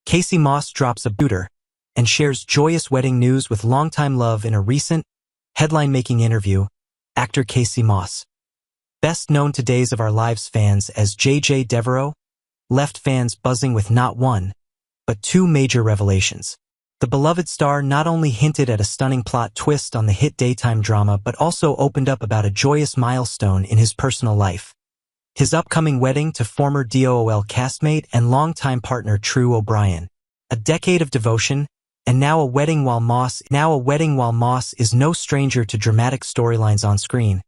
Casey Moss drops a booter and shares joyous wedding news with longtime love in a recent, headline-making interview. Actor Casey Moss, best known to Days of Our Lives fans as JJ Deveraux, left fans buzzing with not one, but two major revelations. The beloved star not only hinted at a stunning plot twist on the hit daytime drama but also opened up about a joyous milestone in his personal life. His upcoming wedding to former DOOL castmate and longtime partner True O'Brien. A decade of devotion, and now a wedding while Moss is no stranger to dramatic storylines on screen.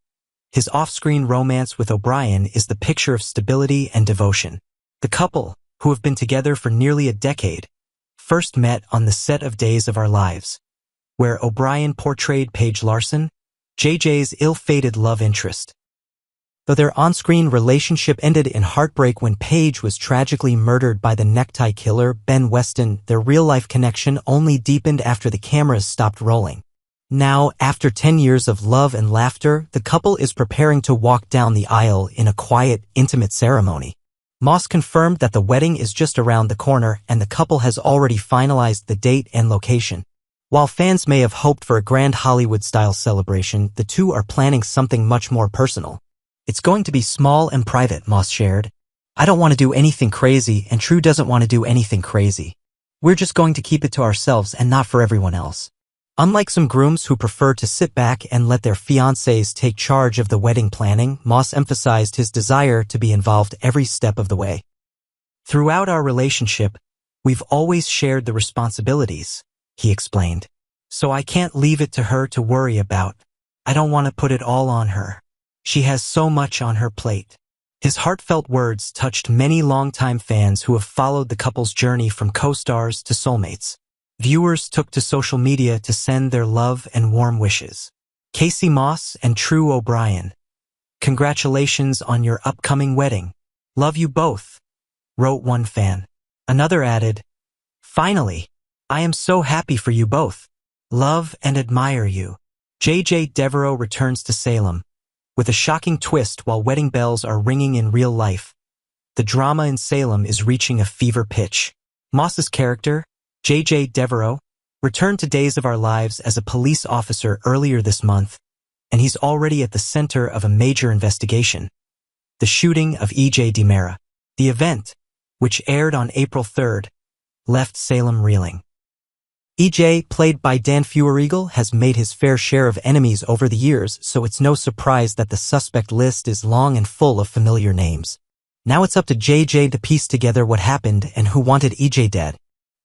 His off-screen romance with O'Brien is the picture of stability and devotion. The couple, who have been together for nearly a decade, first met on the set of Days of Our Lives, where O'Brien portrayed Paige Larson, JJ's ill-fated love interest. Though their on-screen relationship ended in heartbreak when Paige was tragically murdered by the necktie killer Ben Weston, their real-life connection only deepened after the cameras stopped rolling. Now, after 10 years of love and laughter, the couple is preparing to walk down the aisle in a quiet, intimate ceremony. Moss confirmed that the wedding is just around the corner and the couple has already finalized the date and location. While fans may have hoped for a grand Hollywood-style celebration, the two are planning something much more personal. It's going to be small and private, Moss shared. I don't want to do anything crazy, and True doesn't want to do anything crazy. We're just going to keep it to ourselves and not for everyone else. Unlike some grooms who prefer to sit back and let their fiancés take charge of the wedding planning, Moss emphasized his desire to be involved every step of the way. Throughout our relationship, we've always shared the responsibilities, he explained. So I can't leave it to her to worry about. I don't want to put it all on her. She has so much on her plate. His heartfelt words touched many longtime fans who have followed the couple's journey from co-stars to soulmates. Viewers took to social media to send their love and warm wishes. Casey Moss and True O'Brien, congratulations on your upcoming wedding. Love you both, wrote one fan. Another added, finally, I am so happy for you both. Love and admire you. JJ Deveraux returns to Salem, with a shocking twist while wedding bells are ringing in real life. The drama in Salem is reaching a fever pitch. Moss's character, JJ Deveraux, returned to Days of Our Lives as a police officer earlier this month, and he's already at the center of a major investigation. The shooting of E.J. DiMera. The event, which aired on April 3rd, left Salem reeling. E.J., played by Dan Feuerriegel, has made his fair share of enemies over the years, so it's no surprise that the suspect list is long and full of familiar names. Now it's up to JJ to piece together what happened and who wanted E.J. dead.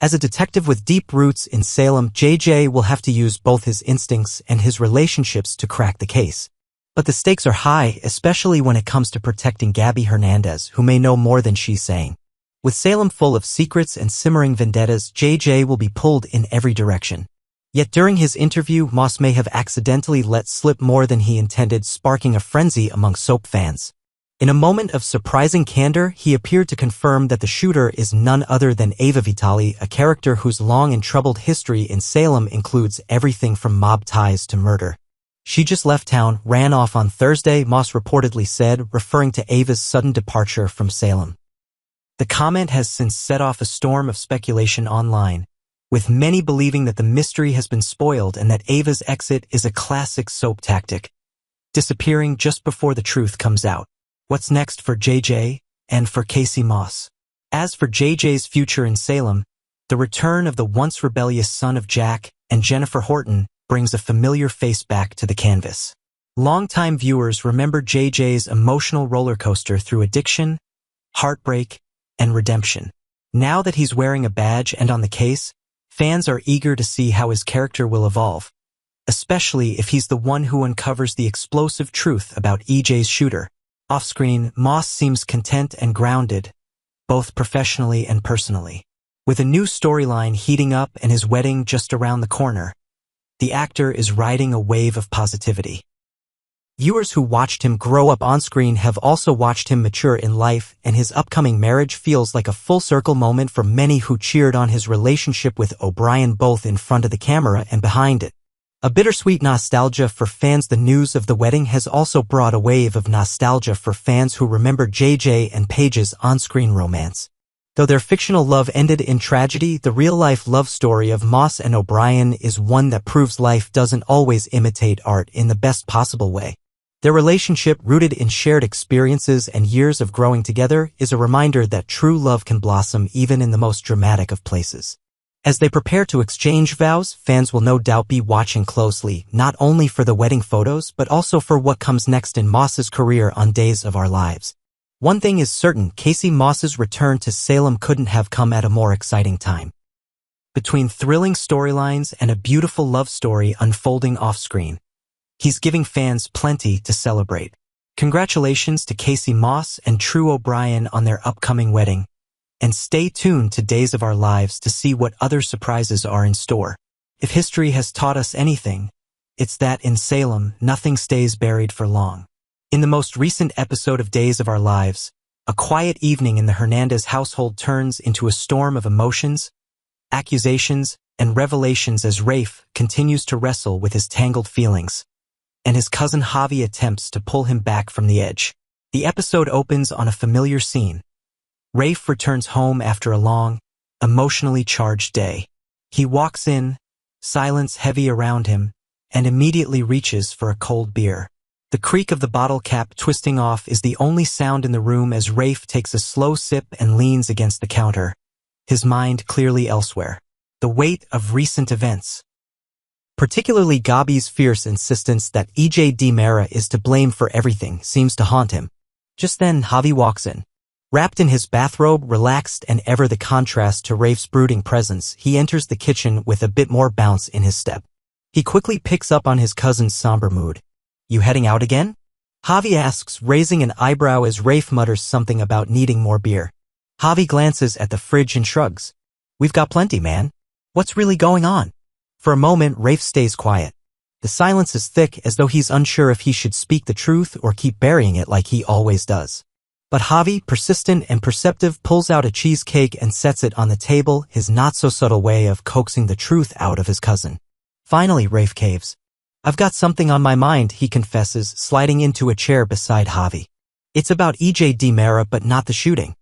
As a detective with deep roots in Salem, JJ will have to use both his instincts and his relationships to crack the case. But the stakes are high, especially when it comes to protecting Gabby Hernandez, who may know more than she's saying. With Salem full of secrets and simmering vendettas, JJ will be pulled in every direction. Yet during his interview, Moss may have accidentally let slip more than he intended, sparking a frenzy among soap fans. In a moment of surprising candor, he appeared to confirm that the shooter is none other than Ava Vitale, a character whose long and troubled history in Salem includes everything from mob ties to murder. She just left town, ran off on Thursday, Moss reportedly said, referring to Ava's sudden departure from Salem. The comment has since set off a storm of speculation online, with many believing that the mystery has been spoiled and that Ava's exit is a classic soap tactic, disappearing just before the truth comes out. What's next for JJ and for Casey Moss? As for JJ's future in Salem, the return of the once rebellious son of Jack and Jennifer Horton brings a familiar face back to the canvas. Longtime viewers remember JJ's emotional roller coaster through addiction, heartbreak, and redemption. Now that he's wearing a badge and on the case, fans are eager to see how his character will evolve, especially if he's the one who uncovers the explosive truth about EJ's shooter. Off-screen, Moss seems content and grounded, both professionally and personally. With a new storyline heating up and his wedding just around the corner, the actor is riding a wave of positivity. Viewers who watched him grow up on-screen have also watched him mature in life, and his upcoming marriage feels like a full-circle moment for many who cheered on his relationship with O'Brien both in front of the camera and behind it. A bittersweet nostalgia for fans. The news of the wedding has also brought a wave of nostalgia for fans who remember JJ and Paige's on-screen romance. Though their fictional love ended in tragedy, the real-life love story of Moss and O'Brien is one that proves life doesn't always imitate art in the best possible way. Their relationship, rooted in shared experiences and years of growing together, is a reminder that true love can blossom even in the most dramatic of places. As they prepare to exchange vows, fans will no doubt be watching closely, not only for the wedding photos, but also for what comes next in Moss's career on Days of Our Lives. One thing is certain, Casey Moss's return to Salem couldn't have come at a more exciting time. Between thrilling storylines and a beautiful love story unfolding off-screen, he's giving fans plenty to celebrate. Congratulations to Casey Moss and True O'Brien on their upcoming wedding. And stay tuned to Days of Our Lives to see what other surprises are in store. If history has taught us anything, it's that in Salem, nothing stays buried for long. In the most recent episode of Days of Our Lives, a quiet evening in the Hernandez household turns into a storm of emotions, accusations, and revelations as Rafe continues to wrestle with his tangled feelings, and his cousin Javi attempts to pull him back from the edge. The episode opens on a familiar scene. Rafe returns home after a long, emotionally charged day. He walks in, silence heavy around him, and immediately reaches for a cold beer. The creak of the bottle cap twisting off is the only sound in the room as Rafe takes a slow sip and leans against the counter, his mind clearly elsewhere. The weight of recent events, particularly Gabi's fierce insistence that Deveraux is to blame for everything, seems to haunt him. Just then, Javi walks in. Wrapped in his bathrobe, relaxed and ever the contrast to Rafe's brooding presence, he enters the kitchen with a bit more bounce in his step. He quickly picks up on his cousin's somber mood. "You heading out again?" Javi asks, raising an eyebrow as Rafe mutters something about needing more beer. Javi glances at the fridge and shrugs. "We've got plenty, man. What's really going on?" For a moment, Rafe stays quiet. The silence is thick, as though he's unsure if he should speak the truth or keep burying it like he always does. But Javi, persistent and perceptive, pulls out a cheesecake and sets it on the table, his not-so-subtle way of coaxing the truth out of his cousin. Finally, Rafe caves. "I've got something on my mind," he confesses, sliding into a chair beside Javi. "It's about Deveraux, but not the shooting."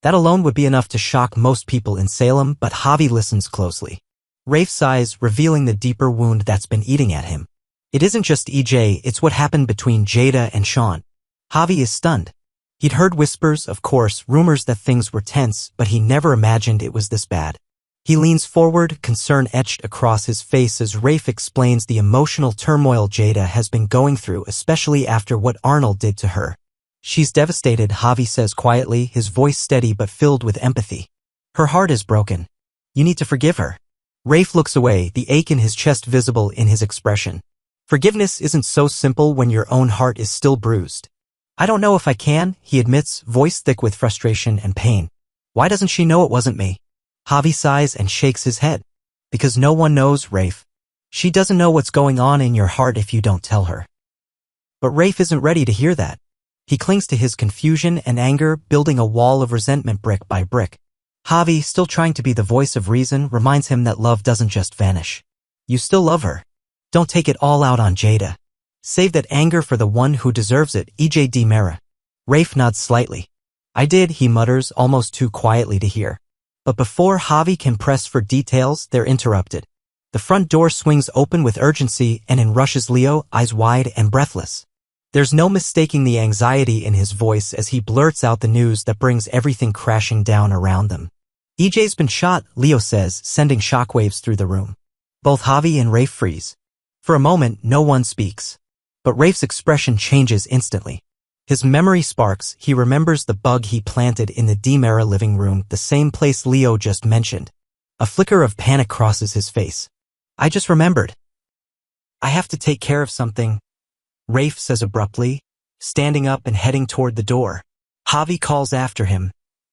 That alone would be enough to shock most people in Salem, but Javi listens closely. Rafe sighs, revealing the deeper wound that's been eating at him. It isn't just EJ, it's what happened between Jada and Sean. Javi is stunned. He'd heard whispers, of course, rumors that things were tense, but he never imagined it was this bad. He leans forward, concern etched across his face as Rafe explains the emotional turmoil Jada has been going through, especially after what Arnold did to her. "She's devastated," Javi says quietly, his voice steady but filled with empathy. "Her heart is broken. You need to forgive her." Rafe looks away, the ache in his chest visible in his expression. "Forgiveness isn't so simple when your own heart is still bruised." "I don't know if I can," he admits, voice thick with frustration and pain. "Why doesn't she know it wasn't me?" Javi sighs and shakes his head. "Because no one knows, Rafe. She doesn't know what's going on in your heart if you don't tell her." But Rafe isn't ready to hear that. He clings to his confusion and anger, building a wall of resentment brick by brick. Javi, still trying to be the voice of reason, reminds him that love doesn't just vanish. You still love her. Don't take it all out on Jada. Save that anger for the one who deserves it, Deveraux. Rafe nods slightly. "I did," he mutters, almost too quietly to hear. But before Javi can press for details, they're interrupted. The front door swings open with urgency and in rushes Leo, eyes wide and breathless. There's no mistaking the anxiety in his voice as he blurts out the news that brings everything crashing down around them. "EJ's been shot," Leo says, sending shockwaves through the room. Both Javi and Rafe freeze. For a moment, no one speaks. But Rafe's expression changes instantly. His memory sparks, he remembers the bug he planted in the Deveraux living room, the same place Leo just mentioned. A flicker of panic crosses his face. "I just remembered. I have to take care of something," Rafe says abruptly, standing up and heading toward the door. Javi calls after him,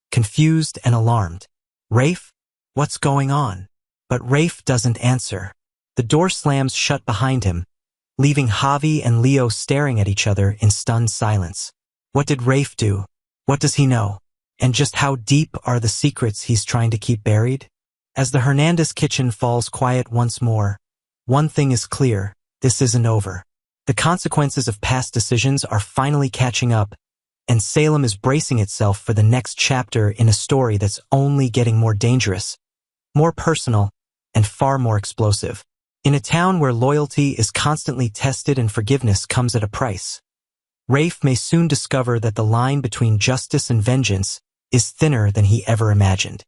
confused and alarmed. "Rafe? What's going on?" But Rafe doesn't answer. The door slams shut behind him, leaving Javi and Leo staring at each other in stunned silence. What did Rafe do? What does he know? And just how deep are the secrets he's trying to keep buried? As the Hernandez kitchen falls quiet once more, one thing is clear: this isn't over. The consequences of past decisions are finally catching up, and Salem is bracing itself for the next chapter in a story that's only getting more dangerous, more personal, and far more explosive. In a town where loyalty is constantly tested and forgiveness comes at a price, Rafe may soon discover that the line between justice and vengeance is thinner than he ever imagined.